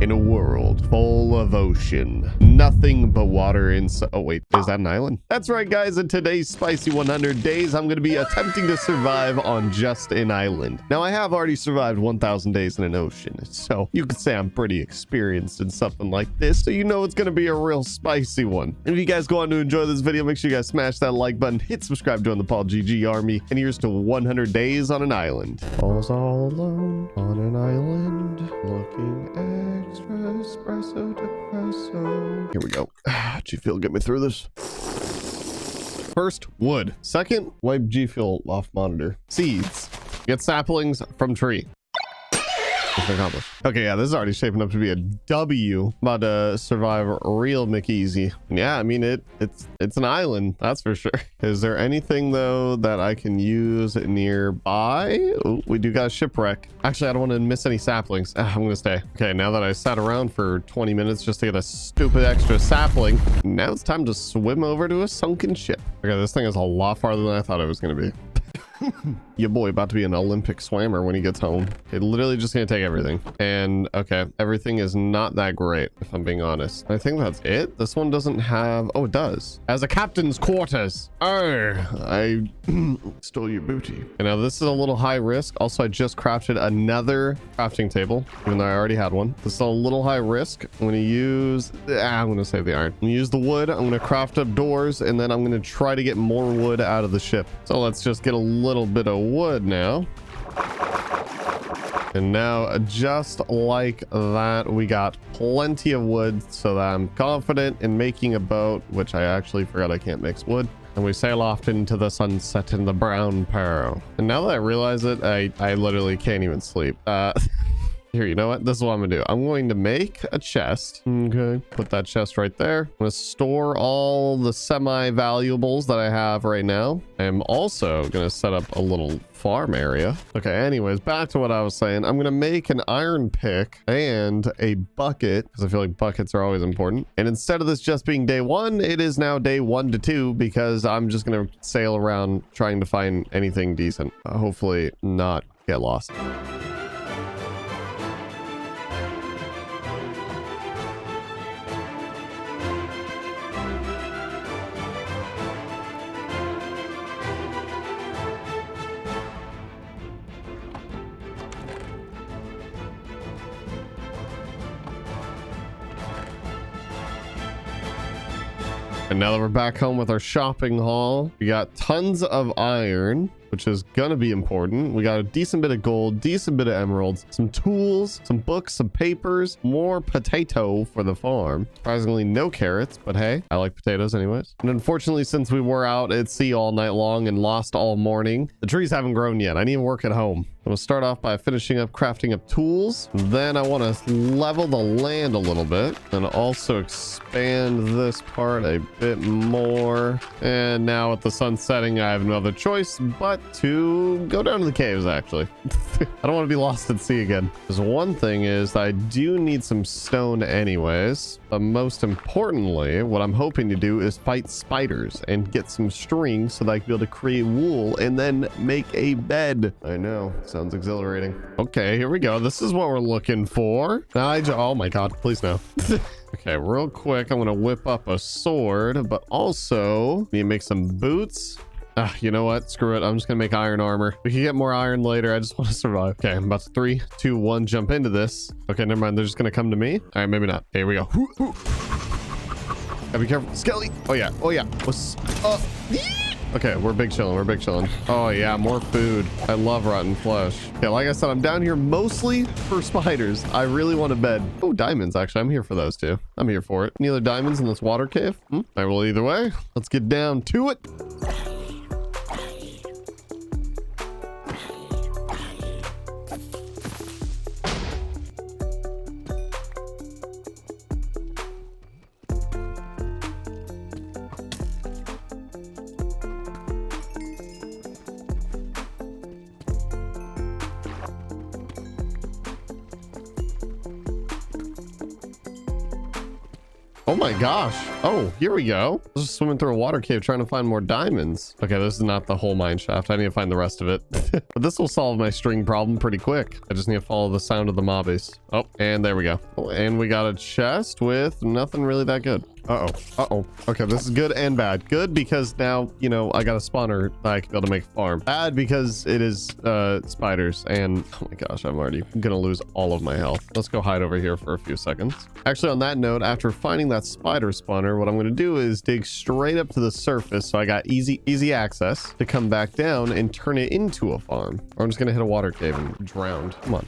in a world full of ocean. Nothing but water inside. Oh, wait, is that an island? That's right, guys. In today's Spicy 100 Days, I'm going to be attempting to survive on just an island. Now, I have already survived 1,000 days in an ocean, so you could say I'm pretty experienced in something like this, so you know it's going to be a real spicy one. And if you guys go on to enjoy this video, make sure you guys smash that like button, hit subscribe, join the PaulGG army, and here's to 100 days on an island. Paul's all alone on an island, looking extra espresso depresso. Here we go. G Fuel, get me through this. First, wood. Second, wipe G Fuel off monitor. Seeds. Get saplings from tree. Mission accomplished. Okay, yeah, this is already shaping up to be a W. About to survive real McEasy. Yeah, I mean, it's an island, that's for sure. Is there anything, though, that I can use nearby? Ooh, we do got a shipwreck. Actually, I don't want to miss any saplings. I'm gonna stay. Okay, now that I sat around for 20 minutes just to get a stupid extra sapling, now it's time to swim over to a sunken ship. Okay, this thing is a lot farther than I thought it was gonna be. Your boy about to be an Olympic swimmer when he gets home. It literally just gonna take everything. And okay, everything is not that great, if I'm being honest. I think that's it. This one doesn't have, oh, it does. As a captain's quarters. Oh, I stole your booty. And now this is a little high risk. Also, I just crafted another crafting table, even though I already had one. This is a little high risk. I'm gonna use, I'm gonna save the iron. I'm gonna use the wood. I'm gonna craft up doors, and then I'm gonna try to get more wood out of the ship. So let's just get a little bit of wood now. And now, just like that, we got plenty of wood, so that I'm confident in making a boat, which I actually forgot I can't mix wood. And we sail off into the sunset in the brown pearl. And now that I realize it, I literally can't even sleep. Here, you know what? This is what I'm gonna do. I'm going to make a chest. Okay, put that chest right there. I'm gonna store all the semi-valuables that I have right now. I'm also gonna set up a little farm area. Okay, anyways, back to what I was saying. I'm gonna make an iron pick and a bucket, because I feel like buckets are always important. And instead of this just being day 1, it is now day 1 to 2, because I'm just gonna sail around trying to find anything decent. Hopefully not get lost. And now that we're back home with our shopping haul, we got tons of iron, which is gonna be important. We got a decent bit of gold, decent bit of emeralds, some tools, some books, some papers, more potato for the farm. Surprisingly, no carrots, but hey, I like potatoes anyways. And unfortunately, since we were out at sea all night long and lost all morning, the trees haven't grown yet. I need to work at home. I'm gonna start off by finishing up crafting up tools. Then I want to level the land a little bit and also expand this part a bit more. And now with the sun setting, I have no other choice but to go down to the caves, actually. I don't want to be lost at sea again. Because one thing is that I do need some stone anyways. But most importantly, what I'm hoping to do is fight spiders and get some string so that I can be able to create wool and then make a bed. I know, sounds exhilarating. Okay, here we go. This is what we're looking for. Oh my god, please no. Okay, real quick, I'm gonna whip up a sword, but also need to make some boots. You know what? Screw it. I'm just gonna make iron armor. We can get more iron later. I just want to survive. Okay, I'm about to 3, 2, 1, jump into this. Okay, never mind. They're just gonna come to me. All right, maybe not. Here we go. Gotta be careful. Skelly. Oh yeah. Oh yeah. What's okay, we're big chilling. We're big chilling. Oh yeah, more food. I love rotten flesh. Okay, like I said, I'm down here mostly for spiders. I really want a bed. Oh, diamonds. Actually, I'm here for those too. I'm here for it. Any other diamonds in this water cave? I will either way. Let's get down to it. Oh my gosh. Oh, here we go. I was just swimming through a water cave trying to find more diamonds. Okay, this is not the whole mine shaft. I need to find the rest of it. But this will solve my string problem pretty quick. I just need to follow the sound of the mobbies. Oh, and there we go. Oh, and we got a chest with nothing really that good. Uh-oh. Okay, this is good and bad. Good because now, you know, I got a spawner that I can be able to make a farm. Bad because it is spiders. And oh my gosh, I'm already gonna lose all of my health. Let's go hide over here for a few seconds. Actually, on that note, after finding that spider spawner, what I'm gonna do is dig straight up to the surface so I got easy access to come back down and turn it into a farm. Or I'm just gonna hit a water cave and drown. Come on.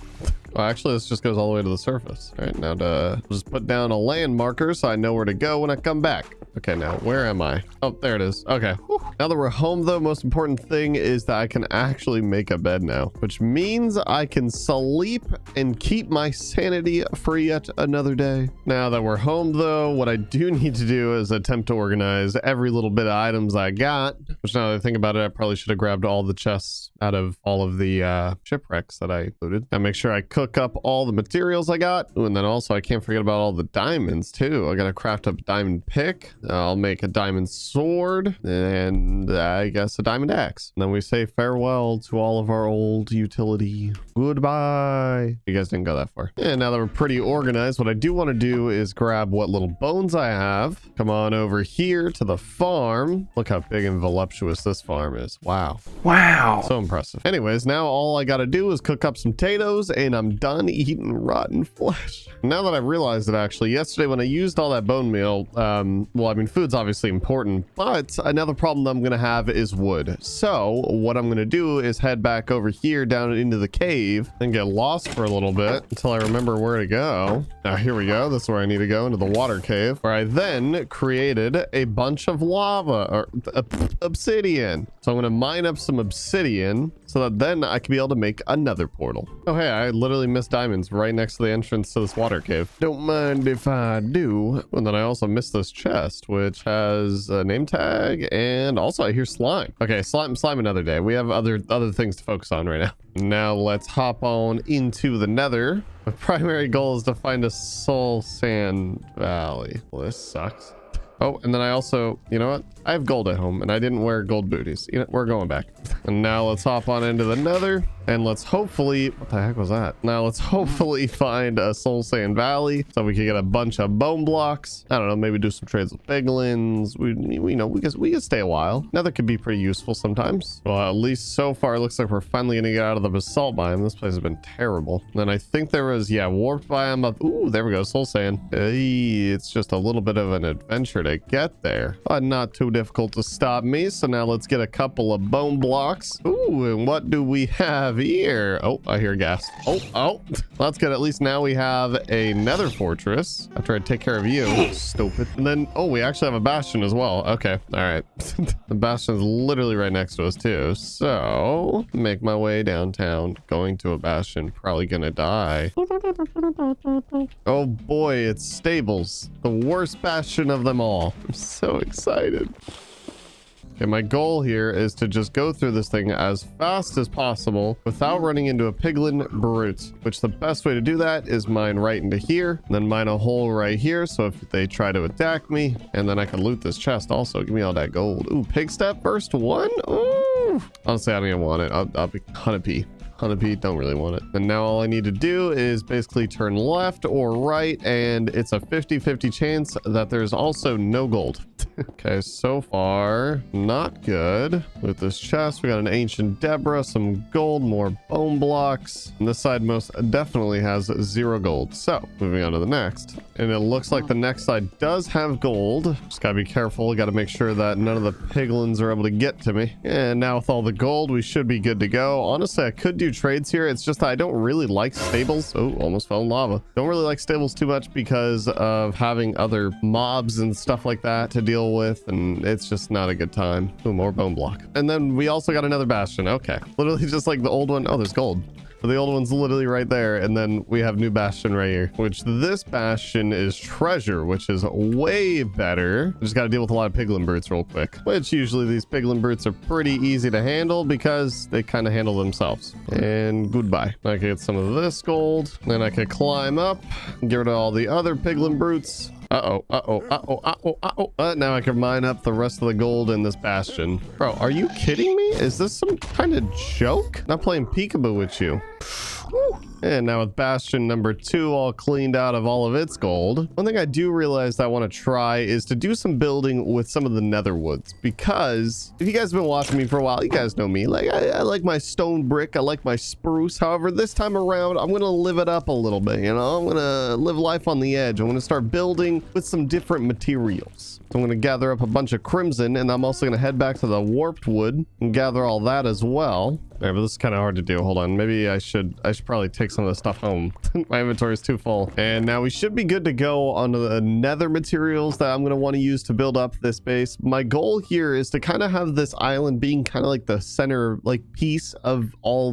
Well, actually, this just goes all the way to the surface. All right, now to just put down a land marker so I know where to go when I come back. Okay, now where am I? Oh, there it is. Okay. Whew. Now that we're home, though, most important thing is that I can actually make a bed now, which means I can sleep and keep my sanity for yet another day. Now that we're home, though, what I do need to do is attempt to organize every little bit of items I got, which now that I think about it, I probably should have grabbed all the chests out of all of the shipwrecks that I looted. Now make sure I cook up all the materials I got. Ooh, and then also I can't forget about all the diamonds too. I gotta craft up a diamond pick. I'll make a diamond sword and I guess a diamond axe. And then we say farewell to all of our old utility. Goodbye. You guys didn't go that far. And now that we're pretty organized, what I do want to do is grab what little bones I have. Come on over here to the farm. Look how big and voluptuous this farm is. Wow. So impressive. Anyways, now all I gotta do is cook up some potatoes and I'm done eating rotten flesh. Now that I realized it, actually, yesterday when I used all that bone meal, well, I mean, food's obviously important, but another problem that I'm gonna have is wood. So what I'm gonna do is head back over here down into the cave and get lost for a little bit until I remember where to go. Now here we go. This is where I need to go, into the water cave, where I then created a bunch of lava or obsidian. So I'm gonna mine up some obsidian so that then I can be able to make another portal. Oh, hey, I literally missed diamonds right next to the entrance to this water cave. Don't mind if I do. And then I also missed this chest, which has a name tag, and also I hear slime. Okay, slime another day. We have other things to focus on right now. Now let's hop on into the Nether. My primary goal is to find a soul sand valley. Well, this sucks. Oh, and then I also, you know what? I have gold at home and I didn't wear gold booties. You know, we're going back. And now let's hop on into the Nether and let's hopefully, what the heck was that? Now let's hopefully find a soul sand valley so we can get a bunch of bone blocks. I don't know, maybe do some trades with piglins. We can stay a while. Nether could be pretty useful sometimes. Well, at least so far, it looks like we're finally gonna get out of the basalt biome. This place has been terrible. And then I think there was, yeah, warped biome up. Ooh, there we go, soul sand. Hey, it's just a little bit of an adventure to get there, but not too difficult to stop me. So now let's get a couple of bone blocks. Ooh, and what do we have here? Oh, I hear gas. Oh, that's good. At least now we have a nether fortress after I take care of you. Stupid. And then, oh, we actually have a bastion as well. Okay, all right. The bastion is literally right next to us too. So make my way downtown, going to a bastion, probably gonna die. Oh boy, it's stables, the worst bastion of them all. I'm so excited. Okay, my goal here is to just go through this thing as fast as possible without running into a piglin brute, which the best way to do that is mine right into here, and then mine a hole right here. So if they try to attack me, and then I can loot this chest also. Give me all that gold. Ooh, pig step first one. Ooh. Honestly, I don't even want it. I'll be 100p. 100p, don't really want it. And now all I need to do is basically turn left or right, and it's a 50-50 chance that there's also no gold. Okay, so far not good. With this chest, we got an ancient Deborah, some gold, more bone blocks, and this side most definitely has 0 gold. So moving on to the next, and it looks like the next side does have gold. Just gotta be careful, gotta make sure that none of the piglins are able to get to me. And now with all the gold, we should be good to go. Honestly, I could do trades here. It's just I don't really like stables. Oh, almost fell in lava. Don't really like stables too much because of having other mobs and stuff like that to deal with, and it's just not a good time. Ooh, more bone block. And then we also got another bastion. Okay, literally just like the old one. Oh, there's gold. So the old one's literally right there, and then we have new bastion right here, which this bastion is treasure, which is way better. Just got to deal with a lot of piglin brutes real quick, which usually these piglin brutes are pretty easy to handle because they kind of handle themselves. And goodbye. I can get some of this gold, then I could climb up, get rid of all the other piglin brutes. Now I can mine up the rest of the gold in this bastion. Bro, are you kidding me? Is this some kind of joke? Not playing peekaboo with you. Woo. And now with bastion number 2 all cleaned out of all of its gold, one thing I do realize that I want to try is to do some building with some of the nether woods, because if you guys have been watching me for a while, you guys know me. Like I like my stone brick, I like my spruce. However, this time around, I'm gonna live it up a little bit. You know, I'm gonna live life on the edge. I'm gonna start building with some different materials. So I'm gonna gather up a bunch of crimson, and I'm also gonna head back to the warped wood and gather all that as well. All right, but this is kind of hard to do. Hold on, maybe I should probably take some of the stuff home. My inventory is too full. And now we should be good to go on the nether materials that I'm going to want to use to build up this base. My goal here is to kind of have this island being kind of like the center piece of all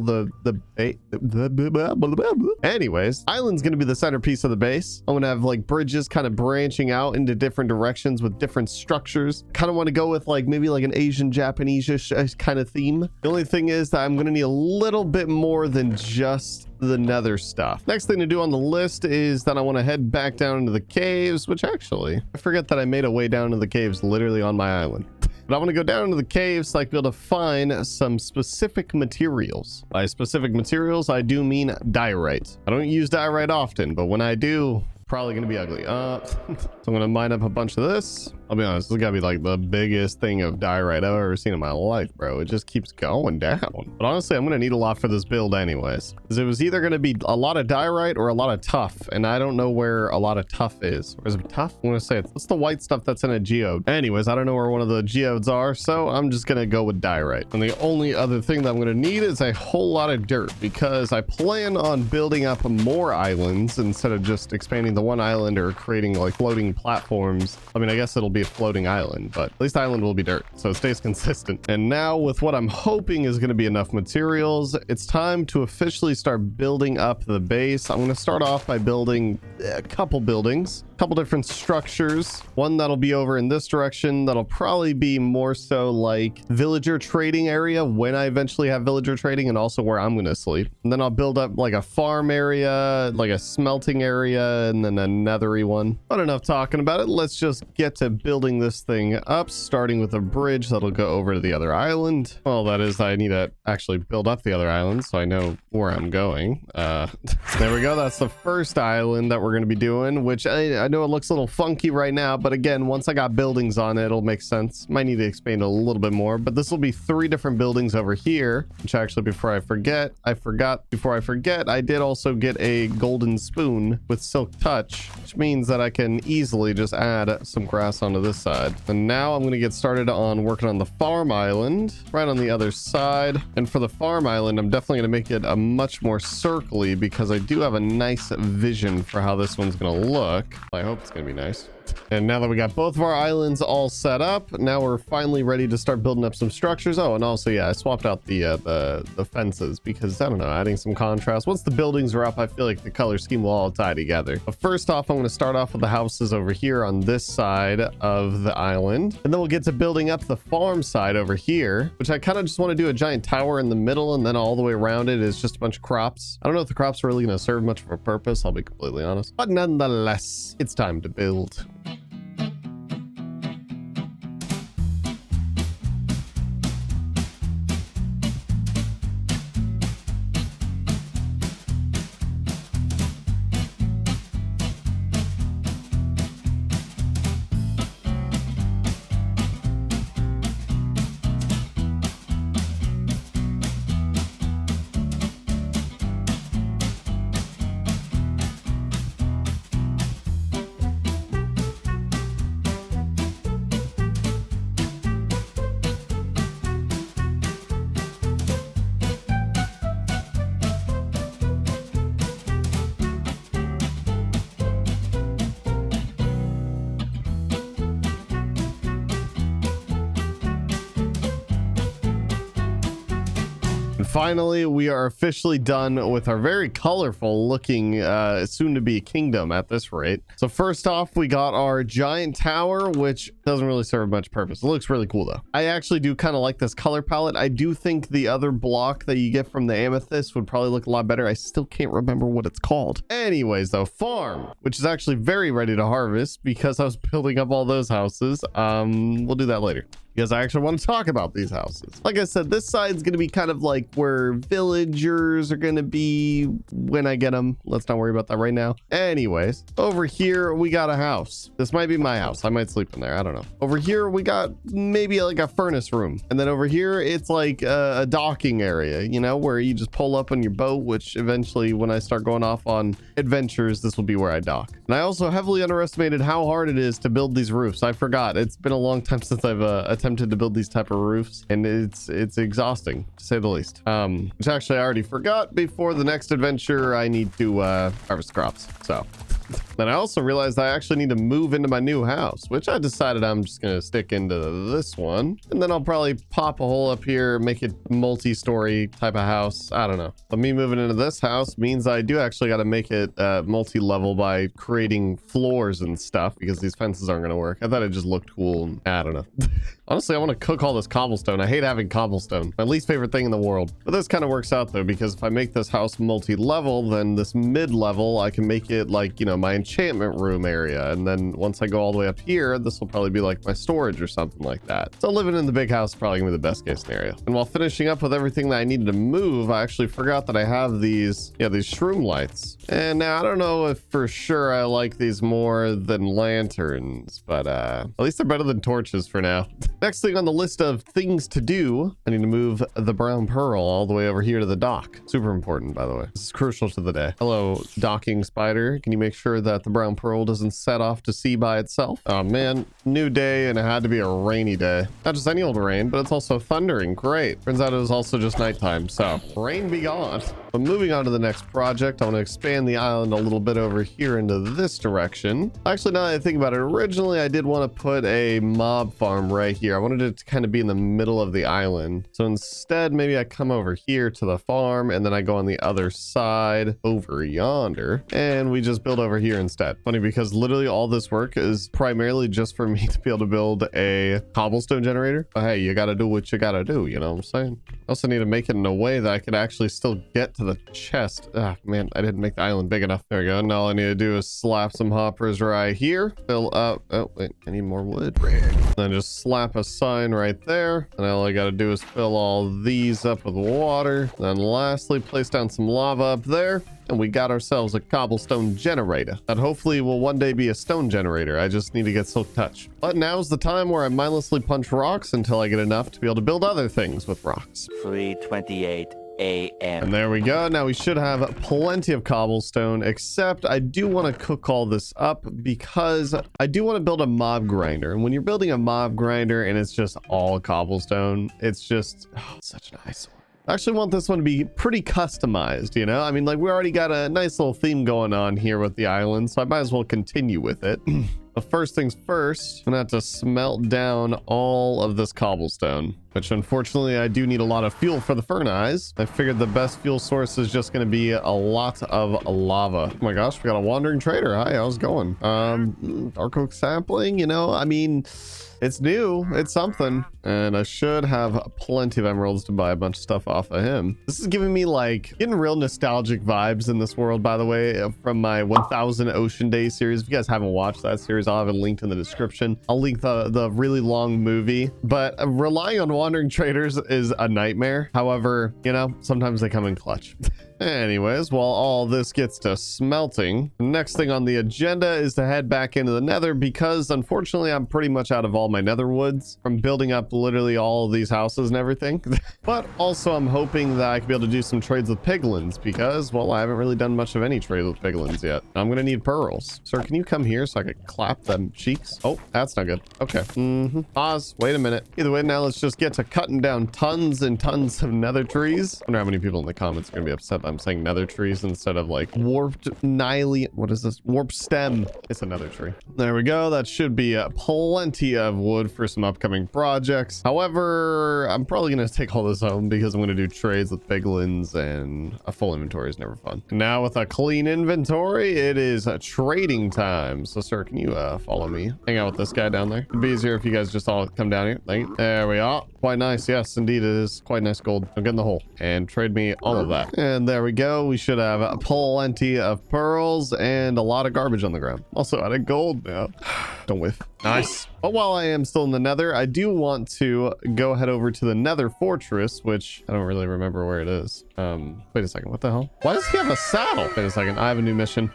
anyways, island's going to be the centerpiece of the base. I'm going to have like bridges kind of branching out into different directions with different structures. Kind of want to go with maybe an Asian Japanese kind of theme. The only thing is that I'm going to need a little bit more than just the nether stuff. Next thing to do on the list is that I want to head back down into the caves, which actually I forget that I made a way down into the caves literally on my island. But I want to go down into the caves so I can be able to find some specific materials. By specific materials, I do mean diorite. I don't use diorite often, but when I do, probably gonna be ugly. So I'm gonna mine up a bunch of this. I'll be honest, this has gotta be the biggest thing of diorite I've ever seen in my life, bro. It just keeps going down. But honestly, I'm gonna need a lot for this build anyways, because it was either gonna be a lot of diorite or a lot of tuff, and I don't know where a lot of tuff is. Or is it tuff? I'm gonna say it's the white stuff that's in a geode. Anyways, I don't know where one of the geodes are, so I'm just gonna go with diorite. And the only other thing that I'm gonna need is a whole lot of dirt, because I plan on building up more islands instead of just expanding the one island or creating floating platforms. I mean, I guess it'll be a floating island, but at least island will be dirt, so it stays consistent. And now with what I'm hoping is going to be enough materials, it's time to officially start building up the base. I'm going to start off by building a couple buildings, a couple different structures. One that'll be over in this direction, that'll probably be more so villager trading area when I eventually have villager trading, and also where I'm going to sleep. And then I'll build up a farm area, a smelting area, and then a nethery one. Not enough talking about it. Let's just get to building this thing up, starting with a bridge that'll go over to the other island. Well, that is, I need to actually build up the other island so I know where I'm going. There we go. That's the first island that we're going to be doing, which I know it looks a little funky right now, but again, once I got buildings on it, it'll make sense. Might need to expand a little bit more, but this will be 3 different buildings over here, which actually, before I forget, I did also get a golden spoon with silk touch, which means that I can easily just add some grass onto this side. And now I'm going to get started on working on the farm island right on the other side. And for the farm island, I'm definitely going to make it a much more circly, because I do have a nice vision for how this one's going to look. I hope it's going to be nice. And now that we got both of our islands all set up, now we're finally ready to start building up some structures. Oh, and also, yeah, I swapped out the fences because, I don't know, adding some contrast. Once the buildings are up, I feel like the color scheme will all tie together. But first off, I'm going to start off with the houses over here on this side of the island. And then we'll get to building up the farm side over here, which I kind of just want to do a giant tower in the middle, and then all the way around it is just a bunch of crops. I don't know if the crops are really going to serve much of a purpose, I'll be completely honest. But nonetheless, it's time to build. Finally, we are officially done with our very colorful looking soon-to-be kingdom at this rate. So first off, we got our giant tower, which doesn't really serve much purpose. It looks really cool though. I actually do kind of like this color palette. I do think the other block that you get from the amethyst would probably look a lot better. I still can't remember what it's called. Anyways though, farm, which is actually very ready to harvest because I was building up all those houses. We'll do that later, because I actually want to talk about these houses. Like I said, this side's going to be kind of like where villagers are going to be when I get them. Let's not worry about that right now. Anyways, over here, we got a house. This might be my house. I might sleep in there. I don't know. Over here, we got maybe like a furnace room. And then over here, it's like a docking area, you know, where you just pull up on your boat, which eventually when I start going off on adventures, this will be where I dock. And I also heavily underestimated how hard it is to build these roofs. I forgot. It's been a long time since I've attempted to build these type of roofs, and it's exhausting to say the least. Which actually I already forgot. Before the next adventure, I need to harvest crops. So then I also realized I actually need to move into my new house, which I decided I'm just going to stick into this one. And then I'll probably pop a hole up here, make it multi-story type of house. I don't know. But me moving into this house means I do actually got to make it multi-level by creating floors and stuff, because these fences aren't going to work. I thought it just looked cool. And I don't know. Honestly, I want to cook all this cobblestone. I hate having cobblestone. My least favorite thing in the world. But this kind of works out though, because if I make this house multi-level, then this mid-level, I can make it like, you know, my enchantment room area. And then once I go all the way up here, this will probably be like my storage or something like that. So living in the big house is probably gonna be the best case scenario. And while finishing up with everything that I needed to move, I actually forgot that I have these shroom lights. And now I don't know if for sure I like these more than lanterns, but at least they're better than torches for now. Next thing on the list of things to do, I need to move the brown pearl all the way over here to the dock. Super important, by the way. This is crucial to the day. Hello, docking spider. Can you make sure that the brown pearl doesn't set off to sea by itself? Oh man, new day, and it had to be a rainy day. Not just any old rain, but it's also thundering. Great. Turns out it was also just nighttime, so rain be gone. But moving on to the next project, I want to expand the island a little bit over here into this direction. Actually, now that I think about it, originally I did want to put a mob farm right here. I wanted it to kind of be in the middle of the island. So instead, maybe I come over here to the farm, and then I go on the other side over yonder, and we just build over here instead. Funny, because literally all this work is primarily just for me to be able to build a cobblestone generator. But hey, you got to do what you got to do, you know what I'm saying? I also need to make it in a way that I could actually still get to the chest. Ah, man, I didn't make the island big enough. There we go. Now all I need to do is slap some hoppers right here. Fill up. Oh, wait, I need more wood. Then just slap a sign right there. And all I got to do is fill all these up with water. Then lastly, place down some lava up there. And we got ourselves a cobblestone generator that hopefully will one day be a stone generator. I just need to get silk touch. But now's the time where I mindlessly punch rocks until I get enough to be able to build other things with rocks. 3:28 a.m. And there we go. Now we should have plenty of cobblestone, except I do want to cook all this up because I do want to build a mob grinder. And when you're building a mob grinder and it's just all cobblestone, it's just such an eyesore. I actually want this one to be pretty customized, you know? I mean, like, we already got a nice little theme going on here with the island, so I might as well continue with it. But first things first, I'm gonna have to smelt down all of this cobblestone, which unfortunately I do need a lot of fuel for the furnace. I figured the best fuel source is just gonna be a lot of lava. Oh my gosh, we got a wandering trader. Hi, how's it going? Dark oak sapling, you know, I mean, it's new, it's something, and I should have plenty of emeralds to buy a bunch of stuff off of him. This is giving me like getting real nostalgic vibes in this world, by the way, from my 1000 Ocean Days series. If you guys haven't watched that series, I'll have it linked in the description. I'll link the really long movie, but relying on wandering traders is a nightmare. However, you know, sometimes they come in clutch. Anyways, while all this gets to smelting, the next thing on the agenda is to head back into the Nether, because unfortunately I'm pretty much out of all my Nether woods from building up literally all of these houses and everything. But also I'm hoping that I can be able to do some trades with piglins, because, well, I haven't really done much of any trade with piglins yet. I'm gonna need pearls. Sir, can you come here so I could clap them cheeks? Oh, that's not good. Okay. Pause. Wait a minute. Either way, now let's just get to cutting down tons and tons of Nether trees. I wonder how many people in the comments are gonna be upset by I'm saying nether trees instead of like warped nylian. What is this? Warp stem. It's a nether tree. There we go. That should be plenty of wood for some upcoming projects. However, I'm probably going to take all this home because I'm going to do trades with piglins, and a full inventory is never fun. Now with a clean inventory, it is trading time. So sir, can you follow me? Hang out with this guy down there. It'd be easier if you guys just all come down here. Thank you. There we are. Quite nice. Yes, indeed it is. Quite nice gold. I'll get in the hole and trade me all of that. And there we go. We should have plenty of pearls and a lot of garbage on the ground. Also out of gold now. Don't whiff. Nice. But while I am still in the nether, I do want to go head over to the nether fortress, which I don't really remember where it is. Wait a second. What the hell? Why does he have a saddle? Wait a second. I have a new mission.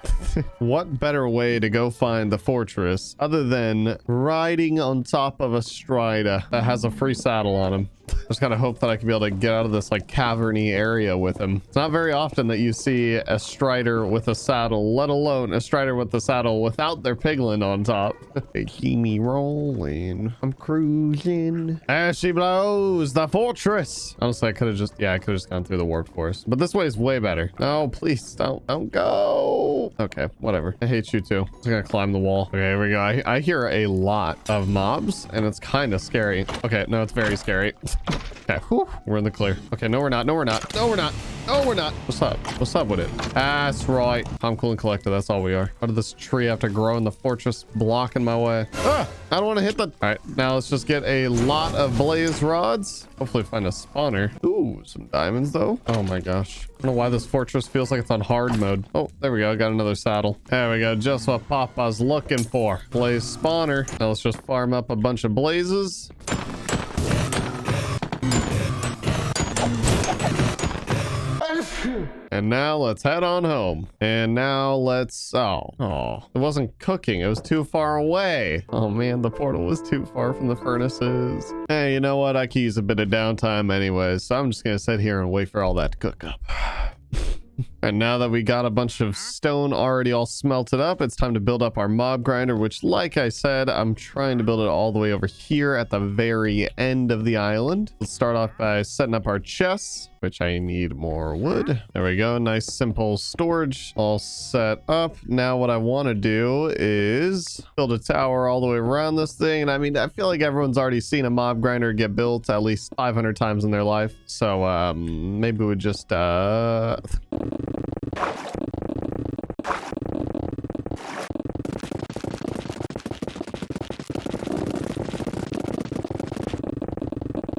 What better way to go find the fortress other than riding on top of a strider that has a free saddle on him? Just gotta hope that I can be able to get out of this like caverny area with him. It's not very often that you see a strider with a saddle, let alone a strider with the saddle without their piglin on top. They keep me rolling. I'm cruising. As she blows, the fortress. Honestly, I could have just gone through the warp forest, but this way is way better. No, please don't go. Okay, whatever. I hate you too. I'm gonna climb the wall. Okay, here we go. I hear a lot of mobs and it's kind of scary. Okay, no, it's very scary. Okay, whew, we're in the clear. Okay, no, we're not. No, we're not. No, we're not. No, we're not. What's up? What's up with it? That's right. I'm cool and collected. That's all we are. How did this tree have to grow in the fortress blocking my way? Ah, I don't want to hit the... All right, now let's just get a lot of blaze rods. Hopefully find a spawner. Ooh, some diamonds though. Oh my gosh. I don't know why this fortress feels like it's on hard mode. Oh, there we go. I got another saddle. There we go. Just what Papa's looking for. Blaze spawner. Now let's just farm up a bunch of blazes. And now let's head on home. And now let's... Oh, it wasn't cooking. It was too far away. Oh man, the portal was too far from the furnaces. Hey, you know what? I could use a bit of downtime anyways. So I'm just going to sit here and wait for all that to cook up. And now that we got a bunch of stone already all smelted up, it's time to build up our mob grinder, which, like I said, I'm trying to build it all the way over here at the very end of the island. Let's start off by setting up our chests, which I need more wood. There we go. Nice, simple storage all set up. Now what I want to do is build a tower all the way around this thing. And I mean, I feel like everyone's already seen a mob grinder get built at least 500 times in their life. So maybe we just...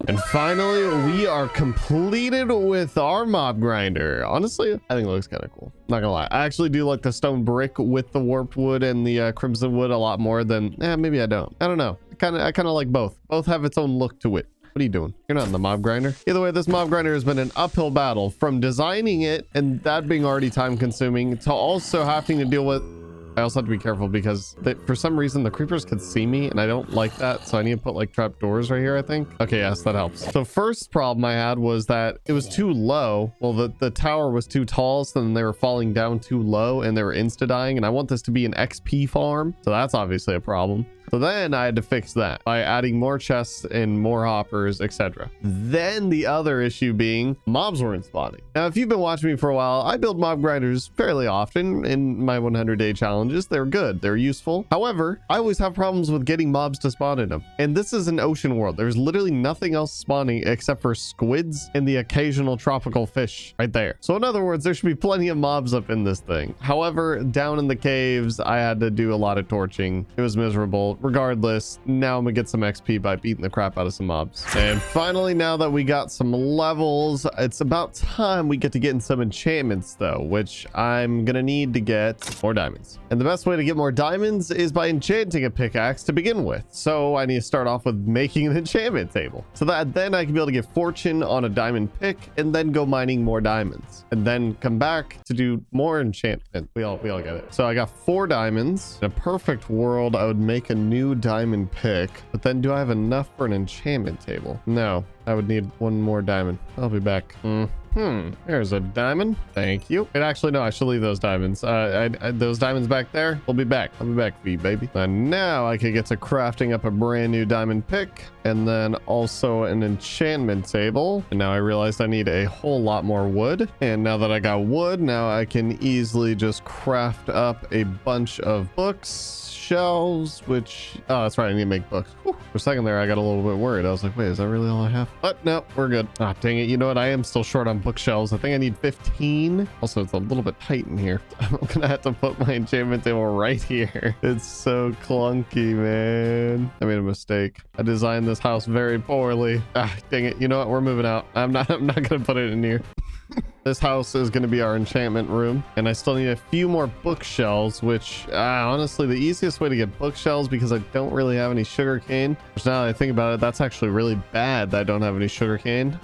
And finally, we are completed with our mob grinder. Honestly, I think it looks kind of cool. Not gonna lie. I actually do like the stone brick with the warped wood and the crimson wood a lot more than... maybe I don't. I don't know. I kind of like both. Both have its own look to it. What are you doing? You're not in the mob grinder. Either way, this mob grinder has been an uphill battle from designing it and that being already time consuming to also having to deal with... I also have to be careful because for some reason the creepers can see me and I don't like that. So I need to put like trap doors right here, I think. Okay, yes, that helps. So first problem I had was that it was too low. Well, the tower was too tall, so then they were falling down too low and they were insta-dying. And I want this to be an XP farm. So that's obviously a problem. So then I had to fix that by adding more chests and more hoppers, etc. Then the other issue being mobs weren't spawning. Now, if you've been watching me for a while, I build mob grinders fairly often in my 100-day challenges. They're good. They're useful. However, I always have problems with getting mobs to spawn in them. And this is an ocean world. There's literally nothing else spawning except for squids and the occasional tropical fish right there. So in other words, there should be plenty of mobs up in this thing. However, down in the caves, I had to do a lot of torching. It was miserable. Regardless, now I'm gonna get some XP by beating the crap out of some mobs. And finally, now that we got some levels, it's about time we get to getting some enchantments though, which I'm gonna need to get more diamonds. And the best way to get more diamonds is by enchanting a pickaxe to begin with. So I need to start off with making an enchantment table so that then I can be able to get fortune on a diamond pick and then go mining more diamonds and then come back to do more enchantment. We all get it. So I got 4 diamonds. In a perfect world, I would make a new diamond pick, but then do I have enough for an enchantment table? No. I would need one more diamond. I'll be back. There's a diamond. Thank you. And actually, no, I should leave those diamonds. Those diamonds back there. We'll be back. I'll be back for you, baby. And now I can get to crafting up a brand new diamond pick and then also an enchantment table. And now I realized I need a whole lot more wood. And now that I got wood, now I can easily just craft up a bunch of books, shelves, which, oh, that's right, I need to make books. Whew. For a second there, I got a little bit worried. I was like, wait, is that really all I have? But no, we're good. Ah, dang it. You know what? I am still short on bookshelves. I think I need 15. Also, it's a little bit tight in here. I'm gonna have to put my enchantment table right here. It's so clunky, man. I made a mistake. I designed this house very poorly. Ah, dang it. You know what? We're moving out. I'm not gonna put it in here. This house is going to be our enchantment room, and I still need a few more bookshelves, which honestly, the easiest way to get bookshelves, because I don't really have any sugarcane, which now that I think about it, that's actually really bad that I don't have any sugarcane.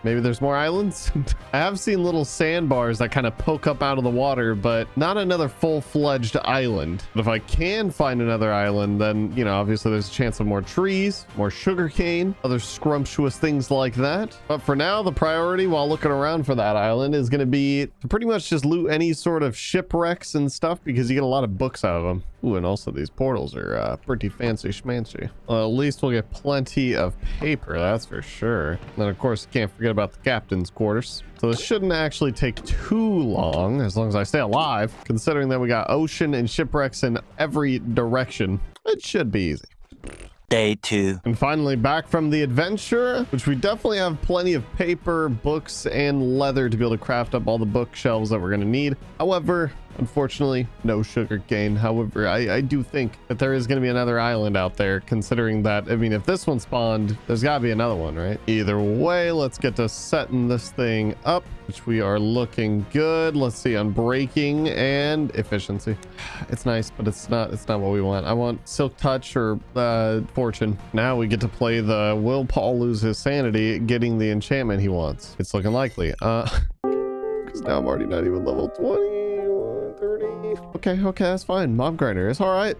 Maybe there's more islands. I have seen little sandbars that kind of poke up out of the water, but not another full-fledged island. But if I can find another island, then, you know, obviously there's a chance of more trees, more sugarcane, other scrumptious things like that. But for now, the priority while looking around for that island is going to be to pretty much just loot any sort of shipwrecks and stuff, because you get a lot of books out of them. Ooh, and also these portals are pretty fancy schmancy. Well, at least we'll get plenty of paper, that's for sure. And then of course, can't forget about the captain's quarters. So this shouldn't actually take too long, as long as I stay alive, considering that we got ocean and shipwrecks in every direction. It should be easy. Day 2. And finally, back from the adventure, which we definitely have plenty of paper, books, and leather to be able to craft up all the bookshelves that we're going to need. However, unfortunately, no sugar cane. However, I do think that there is going to be another island out there, considering that, I mean, if this one spawned, there's got to be another one, right? Either way, let's get to setting this thing up, which we are looking good. Let's see, on breaking and efficiency. It's nice, but it's not what we want. I want silk touch or fortune. Now we get to play the will Paul lose his sanity getting the enchantment he wants. It's looking likely. Because now I'm already not even level 20. 30. Okay, that's fine. Mob grinder, it's all right.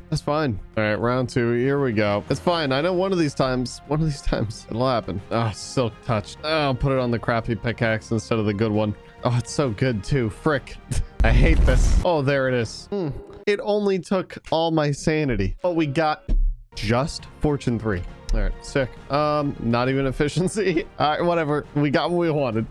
That's fine. All right, round 2, here we go. It's fine. I know one of these times it'll happen. Ah, silk touch. Oh, I'll put it on the crappy pickaxe instead of the good one. Oh, it's so good too. Frick. I hate this. Oh, there it is. It only took all my sanity, but we got just fortune 3. All right, sick. Not even efficiency. All right, whatever. We got what we wanted.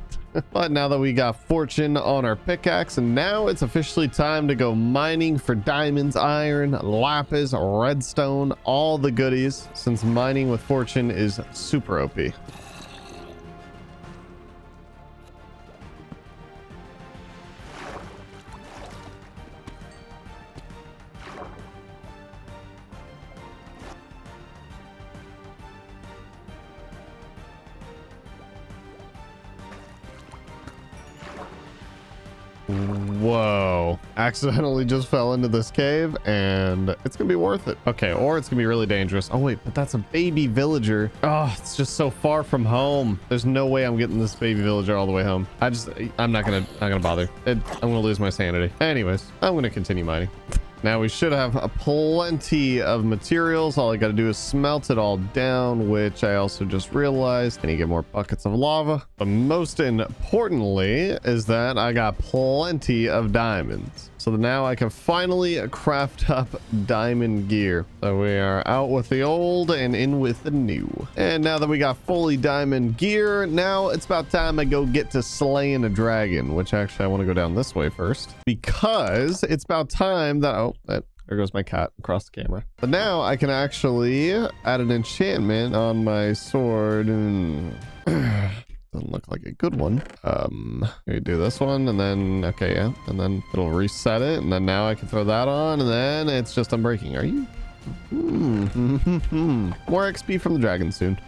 But now that we got fortune on our pickaxe, and now it's officially time to go mining for diamonds, iron, lapis, redstone, all the goodies, since mining with fortune is super OP. Whoa, accidentally just fell into this cave, and it's gonna be worth it. Okay, or it's gonna be really dangerous. Oh wait, but that's a baby villager. Oh, it's just so far from home. There's no way I'm getting this baby villager all the way home. I'm not gonna bother. I'm gonna lose my sanity. Anyways, I'm gonna continue mining. Now we should have plenty of materials. All I got to do is smelt it all down, which I also just realized. I need to get more buckets of lava. But most importantly is that I got plenty of diamonds. So now I can finally craft up diamond gear. So we are out with the old and in with the new. And now that we got fully diamond gear, now it's about time I go get to slaying a dragon, which actually I want to go down this way first, because it's about time that, oh, there goes my cat across the camera. But now I can actually add an enchantment on my sword. Doesn't look like a good one. We do this one, and then, okay, yeah, and then it'll reset it, and then now I can throw that on, and then it's just unbreaking. Are you? More XP from the dragon soon.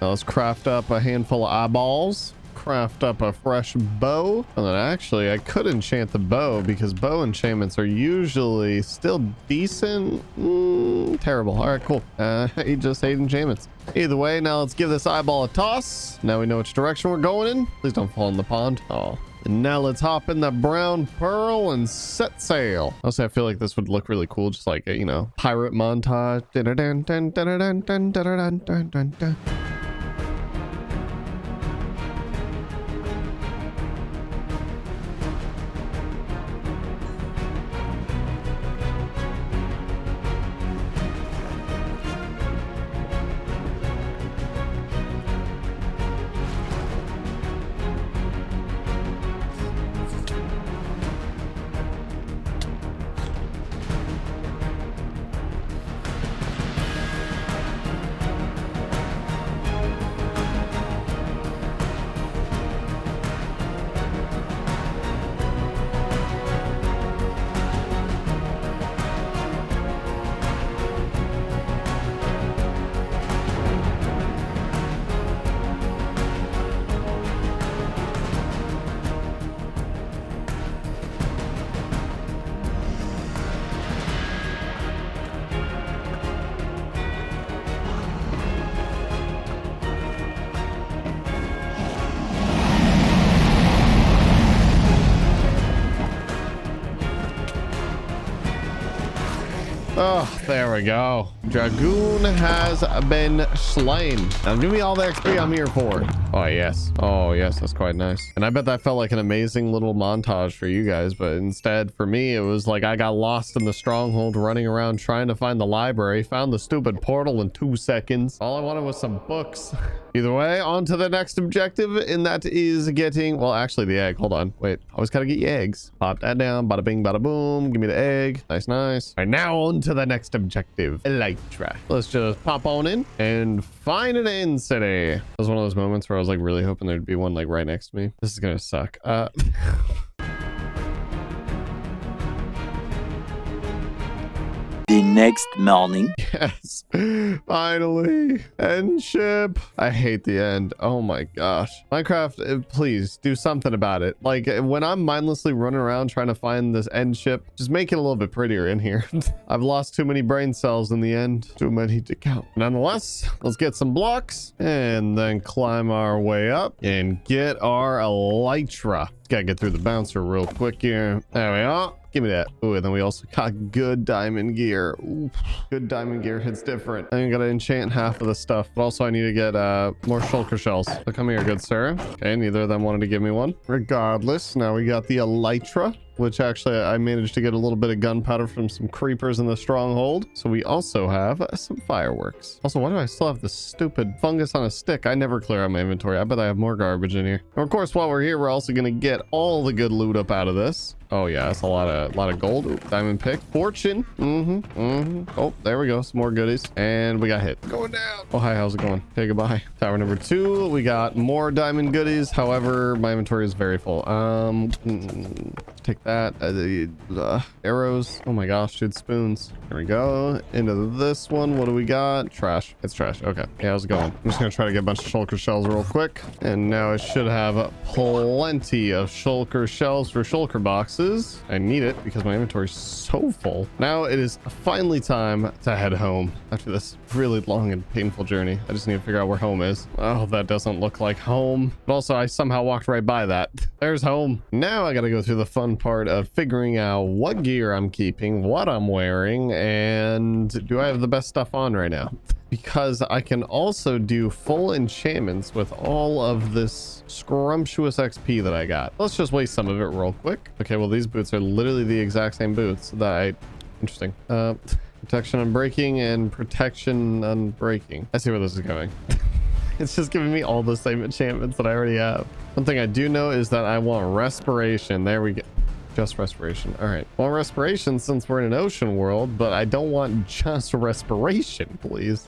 Now let's craft up a handful of eyeballs. Craft up a fresh bow, and then actually I could enchant the bow, because bow enchantments are usually still decent. Terrible. All right, cool. I just hate enchantments. Either way, now let's give this eyeball a toss. Now we know which direction we're going in. Please don't fall in the pond. Oh. And now let's hop in the brown pearl and set sail. Also, I feel like this would look really cool, just like a, you know, pirate montage. Oh, there we go. Dragoon has been slain. Now give me all the XP I'm here for. Oh, yes. Oh, yes. That's quite nice. And I bet that felt like an amazing little montage for you guys. But instead, for me, it was like I got lost in the stronghold running around trying to find the library. Found the stupid portal in 2 seconds. All I wanted was some books. Either way, on to the next objective. And that is getting... Well, actually, the egg. Hold on. Wait. Always gotta get you eggs. Pop that down. Bada bing, bada boom. Give me the egg. Nice, nice. All right, now on to the next objective. Elytra. Let's just pop on in and find an end city. That was one of those moments where I was like really hoping there'd be one like right next to me. This is gonna suck. The next morning. Yes, finally. End ship. I hate the end. Oh my gosh. Minecraft, please do something about it. Like when I'm mindlessly running around trying to find this end ship, just make it a little bit prettier in here. I've lost too many brain cells in the end. Too many to count. Nonetheless, let's get some blocks and then climb our way up and get our elytra. Gotta get through the bouncer real quick here. There we are. Give me that. Oh, and then we also got good diamond gear. Ooh, good diamond gear hits different. I'm gonna enchant half of the stuff, but also I need to get more shulker shells. So come here, good sir. Okay, neither of them wanted to give me one. Regardless, now we got the elytra, which actually I managed to get a little bit of gunpowder from some creepers in the stronghold. So we also have some fireworks. Also, why do I still have this stupid fungus on a stick? I never clear out my inventory. I bet I have more garbage in here. And of course, while we're here, we're also gonna get all the good loot up out of this. Oh yeah, that's a lot of gold. Ooh, diamond pick, fortune. Oh, there we go. Some more goodies, and we got hit. Going down. Oh hi, how's it going? Okay, goodbye. Tower number 2. We got more diamond goodies. However, my inventory is very full. Take that. Arrows. Oh my gosh, dude, spoons. There we go. Into this one. What do we got? Trash. It's trash. Okay. Hey, how's it going? I'm just gonna try to get a bunch of shulker shells real quick, and now I should have plenty of shulker shells for shulker boxes. I need it because my inventory is so full. Now it is finally time to head home after this really long and painful journey. I just need to figure out where home is. Oh, that doesn't look like home. But also I somehow walked right by that. There's home. Now I gotta go through the fun part of figuring out what gear I'm keeping, what I'm wearing, and do I have the best stuff on right now? Because I can also do full enchantments with all of this scrumptious XP that I got. Let's just waste some of it real quick. Okay, well, these boots are literally the exact same boots that I... Interesting. Protection on breaking and protection on breaking. I see where this is going. It's just giving me all the same enchantments that I already have. One thing I do know is that I want respiration. There we go. Just respiration. All right. Well, respiration since we're in an ocean world, but I don't want just respiration, please.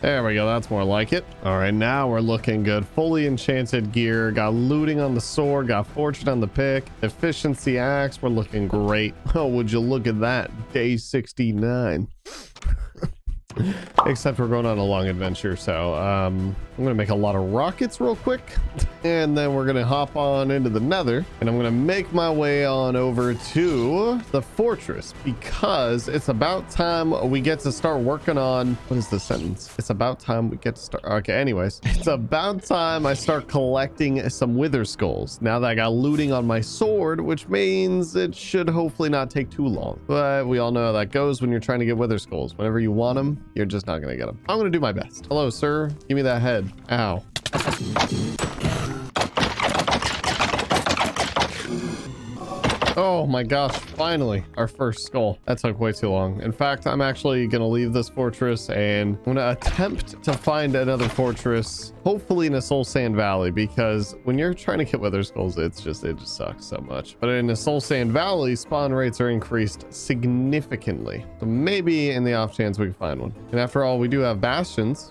There we go. That's more like it. All right. Now we're looking good. Fully enchanted gear. Got looting on the sword. Got fortune on the pick. Efficiency axe. We're looking great. Oh, would you look at that? Day 69. Except we're going on a long adventure, so I'm gonna make a lot of rockets real quick, and then we're gonna hop on into the Nether, and I'm gonna make my way on over to the fortress because it's about time we get to start working on... What is the sentence? It's about time we get to start... Okay, anyways, it's about time I start collecting some wither skulls now that I got looting on my sword, which means it should hopefully not take too long. But we all know how that goes when you're trying to get wither skulls. Whenever you want them, you're just not gonna get them. I'm gonna do my best. Hello, sir. Give me that head. Ow. Oh my gosh, finally, our first skull. That took way too long. In fact, I'm actually gonna leave this fortress and I'm gonna attempt to find another fortress, hopefully in a Soul Sand Valley, because when you're trying to get wither skulls, it just sucks so much. But in a Soul Sand Valley, spawn rates are increased significantly. So maybe in the off chance we can find one. And after all, we do have bastions.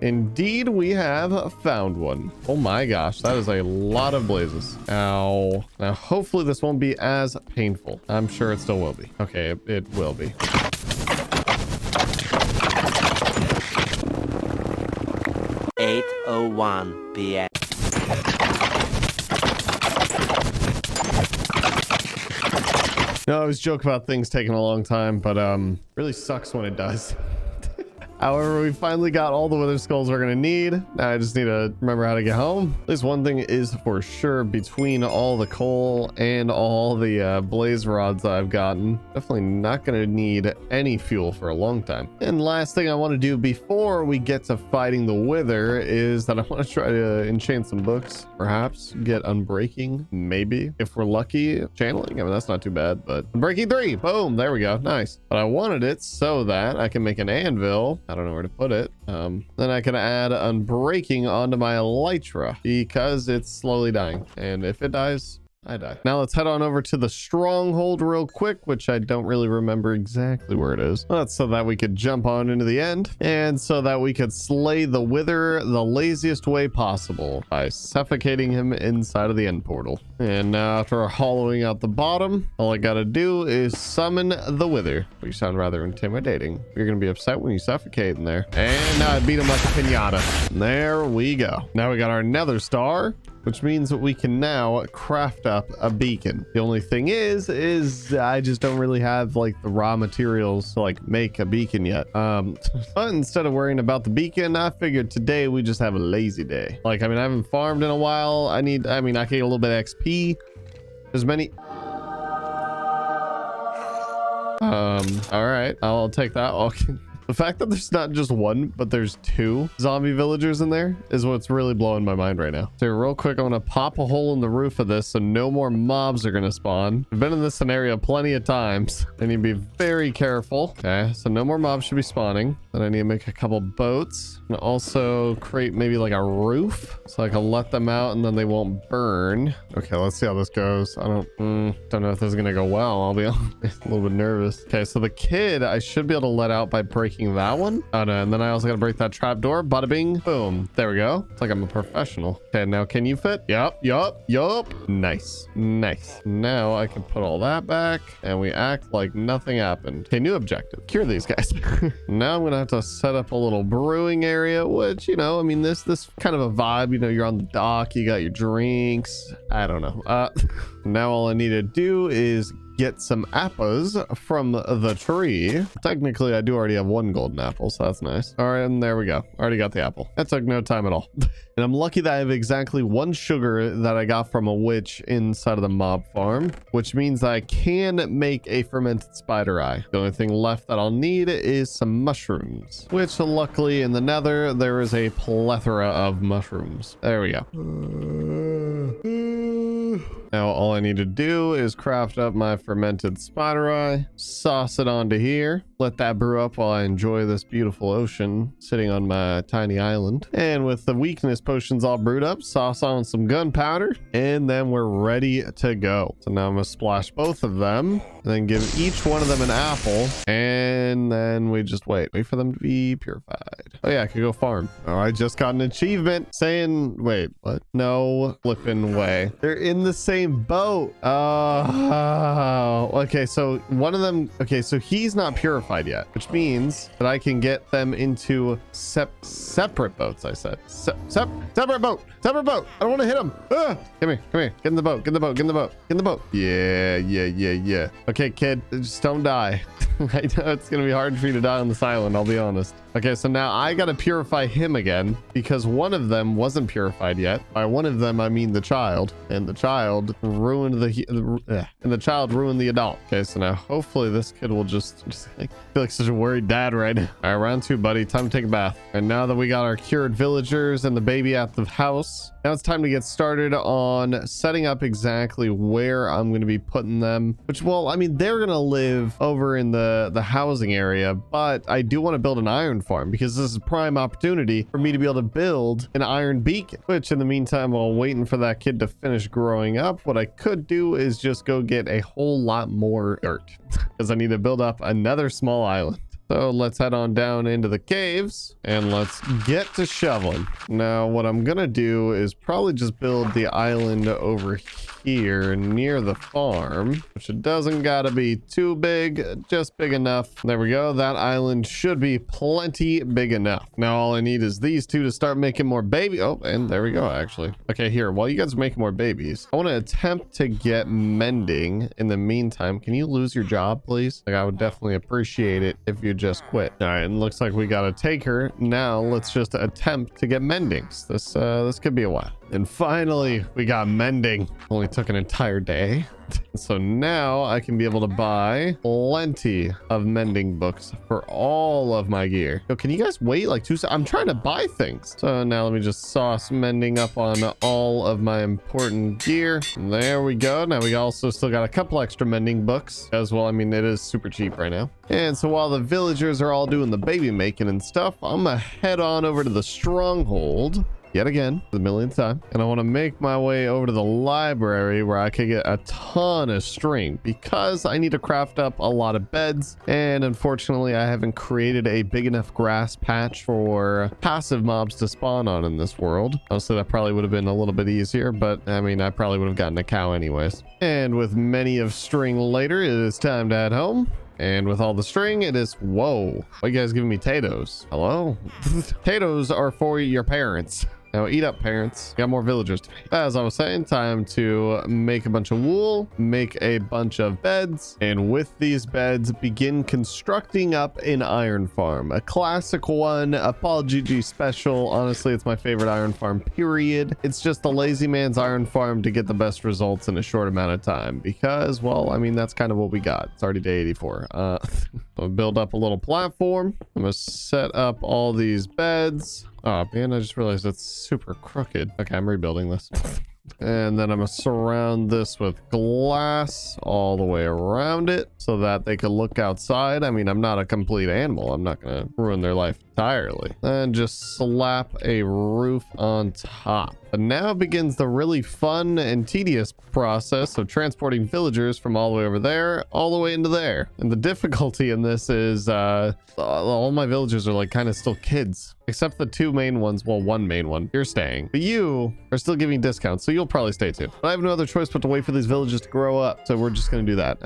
Indeed, we have found one. Oh my gosh, that is a lot of blazes. Ow. Now, hopefully this won't be as painful. I'm sure it still will be. Okay, it will be. (8:01 p.m.) No, I always joke about things taking a long time, but really sucks when it does. However, we finally got all the wither skulls we're gonna need. Now I just need to remember how to get home. At least one thing is for sure, between all the coal and all the blaze rods I've gotten, definitely not gonna need any fuel for a long time. And last thing I want to do before we get to fighting the wither is that I want to try to enchant some books, perhaps get unbreaking, maybe if we're lucky. Channeling, I mean, that's not too bad, but unbreaking 3, boom, there we go, nice. But I wanted it so that I can make an anvil. I don't know where to put it. Then I can add unbreaking onto my elytra because it's slowly dying, and if it dies, I die. Now let's head on over to the stronghold real quick, which I don't really remember exactly where it is. Well, that's so that we could jump on into the end, and so that we could slay the wither the laziest way possible by suffocating him inside of the end portal. And now after hollowing out the bottom, all I gotta do is summon the wither. You sound rather intimidating. You're gonna be upset when you suffocate in there. And now I beat him like a pinata. There we go. Now we got our nether star, which means that we can now craft up a beacon. The only thing is I just don't really have like the raw materials to like make a beacon yet. But instead of worrying about the beacon, I figured today we just have a lazy day. Like, I mean, I haven't farmed in a while. I can get a little bit of XP. There's many. All right, I'll take that. Okay. The fact that there's not just one, but there's 2 zombie villagers in there is what's really blowing my mind right now. So real quick, I want to pop a hole in the roof of this so no more mobs are going to spawn. I've been in this scenario plenty of times. I need to be very careful. Okay, so no more mobs should be spawning. Then I need to make a couple boats and also create maybe like a roof so I can let them out and then they won't burn. Okay, let's see how this goes. I don't know if this is going to go well. I'll be honest, a little bit nervous. Okay, so the kid I should be able to let out by breaking that one. Oh no, and then I also gotta break that trap door. Bada bing, boom. There we go. It's like I'm a professional. Okay, now can you fit? Yup. Nice. Now I can put all that back and we act like nothing happened. Okay, new objective. Cure these guys. Now I'm gonna have to set up a little brewing area, which, you know, I mean, this kind of a vibe. You know, you're on the dock, you got your drinks. I don't know. Now all I need to do is get some apples from the tree. Technically, I do already have 1 golden apple, so that's nice. All right, and there we go. Already got the apple. That took no time at all. And I'm lucky that I have exactly 1 sugar that I got from a witch inside of the mob farm, which means I can make a fermented spider eye. The only thing left that I'll need is some mushrooms, which luckily in the nether, there is a plethora of mushrooms. There we go. Now all I need to do is craft up my fermented spider eye, sauce it onto here, let that brew up while I enjoy this beautiful ocean sitting on my tiny island. And with the weakness potions all brewed up, sauce on some gunpowder, and then we're ready to go. So now I'm gonna splash both of them and then give each one of them an apple, and then we just wait for them to be purified. Oh yeah, I could go farm. Oh, I just got an achievement saying, wait, what? No flipping way. They're in the same boat. Oh, okay, so one of them, okay, so he's not purified yet, which means that I can get them into separate boats. I said separate boat. I don't want to hit him. Come here, get in the boat. Yeah. Okay, kid, just don't die. I know it's gonna be hard for you to die on this island, I'll be honest. Okay, so now I gotta purify him again because one of them wasn't purified yet. By one of them, I mean the child, and the child ruined the adult. Okay, so now hopefully this kid will just I feel like such a worried dad right now. All right, round 2, buddy. Time to take a bath. And now that we got our cured villagers and the baby at the house, now it's time to get started on setting up exactly where I'm going to be putting them, which, well, I mean, they're going to live over in the housing area, but I do want to build an iron farm because this is a prime opportunity for me to be able to build an iron beacon, which in the meantime, while waiting for that kid to finish growing up, what I could do is just go get a whole lot more dirt because I need to build up another small island. So let's head on down into the caves and let's get to shoveling. Now, what I'm gonna do is probably just build the island over here near the farm, which it doesn't gotta be too big, just big enough. There we go. That island should be plenty big enough. Now, all I need is these 2 to start making more baby. Oh, and there we go, actually. Okay, here, while you guys are making more babies, I want to attempt to get mending in the meantime. Can you lose your job, please? Like, I would definitely appreciate it if you could just quit. All right, and looks like we got to take her. Now let's just attempt to get mendings. This could be a while. And finally, we got mending. Only took an entire day. So now I can be able to buy plenty of mending books for all of my gear. Yo, can you guys wait like 2 seconds? I'm trying to buy things. So now let me just sauce mending up on all of my important gear. There we go. Now we also still got a couple extra mending books as well. I mean, it is super cheap right now. And so while the villagers are all doing the baby making and stuff, I'm gonna head on over to the stronghold yet again, for the millionth time. And I want to make my way over to the library where I could get a ton of string because I need to craft up a lot of beds. And unfortunately, I haven't created a big enough grass patch for passive mobs to spawn on in this world. Honestly, that probably would have been a little bit easier, but I mean, I probably would have gotten a cow anyways. And with many of string later, it is time to head home. And with all the string, it is, whoa, why you guys giving me potatoes? Hello? Potatoes are for your parents. Now eat up, parents. Got more villagers to feed. As I was saying, time to make a bunch of wool, make a bunch of beds, and with these beds, begin constructing up an iron farm. A classic one, a PaulGG special. Honestly, it's my favorite iron farm, period. It's just the lazy man's iron farm to get the best results in a short amount of time because, well, I mean, that's kind of what we got. It's already day 84. I'll build up a little platform. I'm gonna set up all these beds. Oh man, I just realized it's super crooked. Okay, I'm rebuilding this. And then I'm gonna surround this with glass all the way around it so that they can look outside. I mean, I'm not a complete animal. I'm not gonna ruin their life entirely. And just slap a roof on top. But now begins the really fun and tedious process of transporting villagers from all the way over there all the way into there. And the difficulty in this is all my villagers are like kind of still kids, except the 2 main ones. Well, 1 main one, you're staying, but you are still giving discounts, so you'll probably stay too. But I have no other choice but to wait for these villagers to grow up, so we're just gonna do that.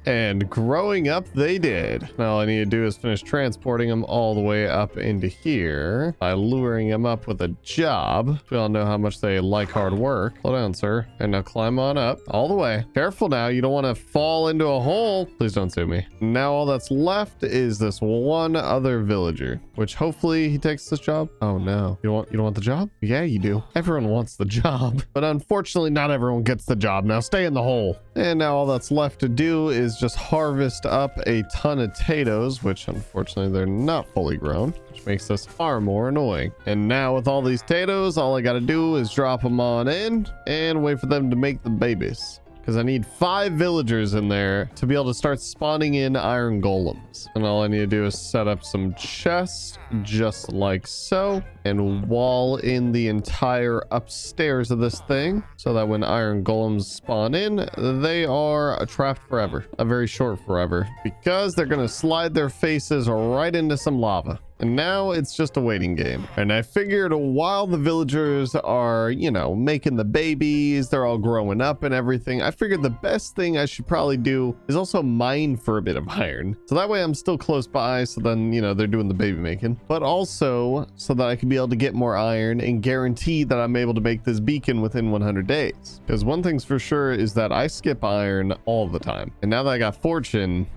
And growing up they did. Now all I need to do is finish transporting them all the way up into here by luring them up with a job. We all know how much they like hard work. Slow down, sir. And now climb on up all the way. Careful now, you don't want to fall into a hole. Please don't sue me. Now all that's left is this one other villager, which hopefully he takes this job. Oh no, you don't want the job? Yeah, you do. Everyone wants the job, but unfortunately not everyone gets the job. Now stay in the hole. And now all that's left to do is just harvest up a ton of potatoes, which unfortunately they're not fully grown, which makes this far more annoying. And now with all these potatoes, all I gotta do is drop them on in and wait for them to make the babies. Because I need 5 villagers in there to be able to start spawning in iron golems. And all I need to do is set up some chests just like so and wall in the entire upstairs of this thing so that when iron golems spawn in, they are trapped forever. A very short forever, because they're going to slide their faces right into some lava. And now it's just a waiting game. And I figured while the villagers are, you know, making the babies, they're all growing up and everything, I figured the best thing I should probably do is also mine for a bit of iron. So that way I'm still close by, so then, you know, they're doing the baby making. But also so that I can be able to get more iron and guarantee that I'm able to make this beacon within 100 days. Because one thing's for sure is that I skip iron all the time. And now that I got fortune,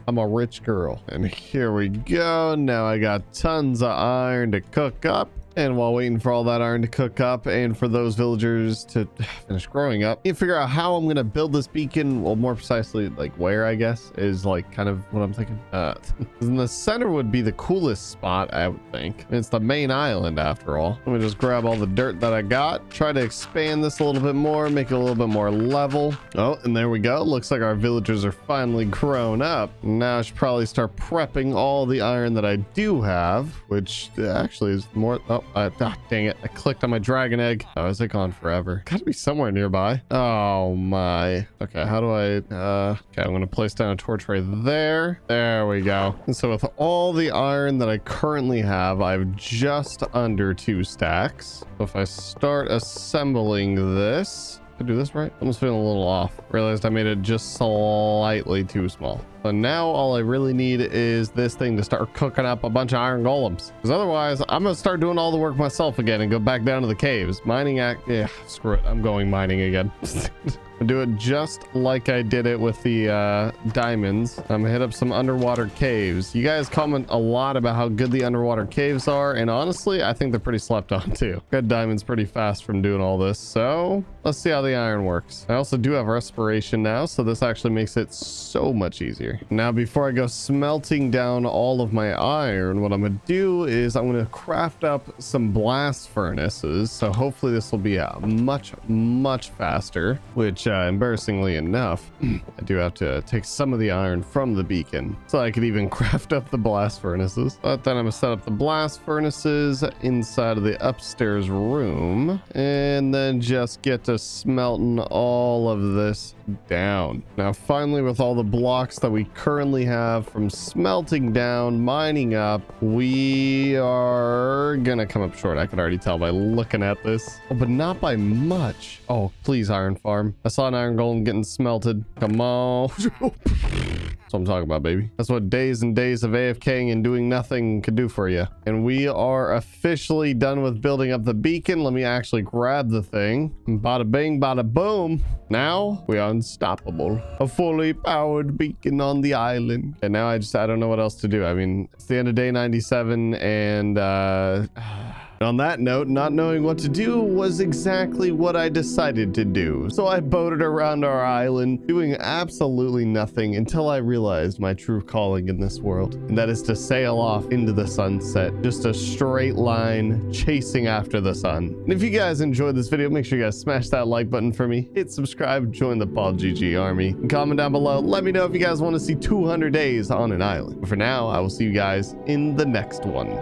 I'm a rich girl. And here we go. Now I got tons of iron to cook up. And while waiting for all that iron to cook up and for those villagers to finish growing up, you figure out how I'm going to build this beacon. Well, more precisely, like where, I guess, is like kind of what I'm thinking. In the center would be the coolest spot, I would think. It's the main island after all. Let me just grab all the dirt that I got, try to expand this a little bit more, make it a little bit more level. Oh, and there we go. Looks like our villagers are finally grown up. Now I should probably start prepping all the iron that I do have, which actually is more... dang it. I clicked on my dragon egg. Oh, is it gone forever? Gotta be somewhere nearby. Oh my. Okay, how do I... okay, I'm gonna place down a torch right there. There we go. And so with all the iron that I currently have, I have just under 2 stacks. So if I start assembling this... Did I do this right? I'm just feeling a little off. Realized I made it just slightly too small. So now all I really need is this thing to start cooking up a bunch of iron golems. Because otherwise, I'm going to start doing all the work myself again and go back down to the caves. Yeah, screw it. I'm going mining again. I'll do it just like I did it with the diamonds. I'm gonna hit up some underwater caves. You guys comment a lot about how good the underwater caves are, and honestly, I think they're pretty slept on too. Got diamonds pretty fast from doing all this, so let's see how the iron works. I also do have respiration now, so this actually makes it so much easier. Now, before I go smelting down all of my iron, what I'm gonna do is I'm gonna craft up some blast furnaces, so hopefully this will be much faster, which embarrassingly enough, I do have to take some of the iron from the beacon so I could even craft up the blast furnaces. But then I'm gonna set up the blast furnaces inside of the upstairs room and then just get to smelting all of this down. Now, finally, with all the blocks that we currently have from smelting down, mining up, we are gonna come up short. I can already tell by looking at this. Oh, but not by much. Oh, please, iron farm. I saw an iron golem getting smelted. Come on. That's what I'm talking about, baby. That's what days and days of AFKing and doing nothing could do for you. And we are officially done with building up the beacon. Let me actually grab the thing. Bada bing, bada boom. Now we are unstoppable. A fully powered beacon on the island. And now I don't know what else to do. I mean, it's the end of day 97 and on that note, not knowing what to do was exactly what I decided to do. So I boated around our island, doing absolutely nothing until I realized my true calling in this world. And that is to sail off into the sunset. Just a straight line chasing after the sun. And if you guys enjoyed this video, make sure you guys smash that like button for me. Hit subscribe, join the PaulGG army. And comment down below. Let me know if you guys want to see 200 days on an island. But for now, I will see you guys in the next one.